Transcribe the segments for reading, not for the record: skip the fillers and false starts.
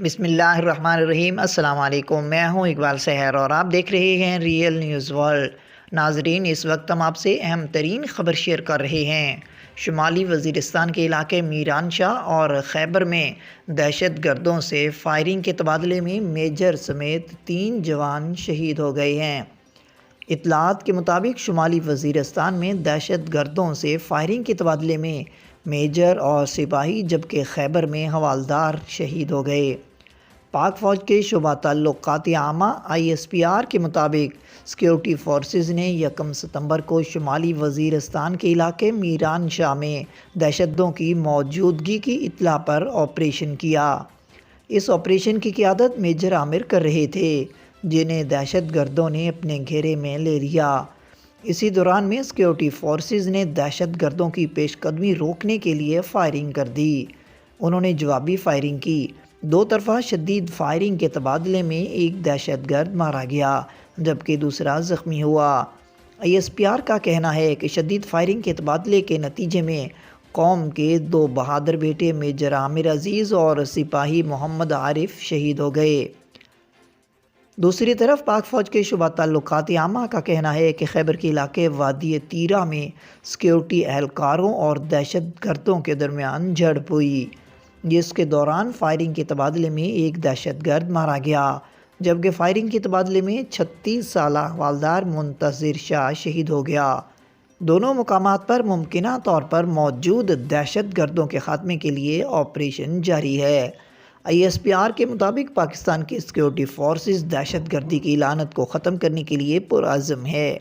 بسم اللہ الرحمن الرحیم۔ السلام علیکم، میں ہوں اقبال سحر اور آپ دیکھ رہے ہیں ریئل نیوز ورلڈ۔ ناظرین، اس وقت ہم آپ سے اہم ترین خبر شیئر کر رہے ہیں۔ شمالی وزیرستان کے علاقے میران شاہ اور خیبر میں دہشت گردوں سے فائرنگ کے تبادلے میں میجر سمیت 3 جوان شہید ہو گئے ہیں۔ اطلاعات کے مطابق شمالی وزیرستان میں دہشت گردوں سے فائرنگ کے تبادلے میں میجر اور سپاہی جبکہ خیبر میں حوالدار شہید ہو گئے۔ پاک فوج کے شعبہ تعلقات عامہ ISPR کے مطابق سیکیورٹی فورسز نے 1 ستمبر کو شمالی وزیرستان کے علاقے میران شاہ میں دہشتگردوں کی موجودگی کی اطلاع پر آپریشن کیا۔ اس آپریشن کی قیادت میجر عامر کر رہے تھے، جنہیں دہشت گردوں نے اپنے گھیرے میں لے لیا۔ اسی دوران میں سیکیورٹی فورسز نے دہشت گردوں کی پیش قدمی روکنے کے لیے فائرنگ کر دی۔ انہوں نے جوابی فائرنگ کی۔ دو طرفہ شدید فائرنگ کے تبادلے میں ایک دہشت گرد مارا گیا جبکہ دوسرا زخمی ہوا۔ ISPR کا کہنا ہے کہ شدید فائرنگ کے تبادلے کے نتیجے میں قوم کے 2 بہادر بیٹے میجر عامر عزیز اور سپاہی محمد عارف شہید ہو گئے۔ دوسری طرف پاک فوج کے شعبہ تعلقات عامہ کا کہنا ہے کہ خیبر کے علاقے وادی تیرہ میں سیکیورٹی اہلکاروں اور دہشت گردوں کے درمیان جھڑپ ہوئی، جس کے دوران فائرنگ کے تبادلے میں ایک دہشت گرد مارا گیا جبکہ فائرنگ کے تبادلے میں 36 سالہ حوالدار منتظر شاہ شہید ہو گیا۔ دونوں مقامات پر ممکنہ طور پر موجود دہشت گردوں کے خاتمے کے لیے آپریشن جاری ہے۔ ISPR کے مطابق پاکستان کی سیکیورٹی فورسز دہشت گردی کی لعنت کو ختم کرنے کے لیے پرعزم ہے۔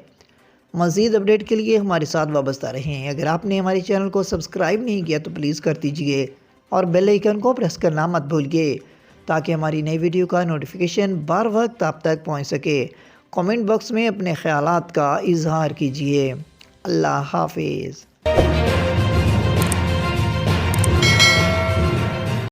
مزید اپڈیٹ کے لیے ہمارے ساتھ وابستہ رہیں۔ اگر آپ نے ہمارے چینل کو سبسکرائب نہیں کیا تو پلیز کر دیجئے اور بیل آئیکن کو پریس کرنا مت بھولیے تاکہ ہماری نئی ویڈیو کا نوٹیفیکیشن بر وقت آپ تک پہنچ سکے۔ کامنٹ باکس میں اپنے خیالات کا اظہار کیجئے۔ اللہ حافظ۔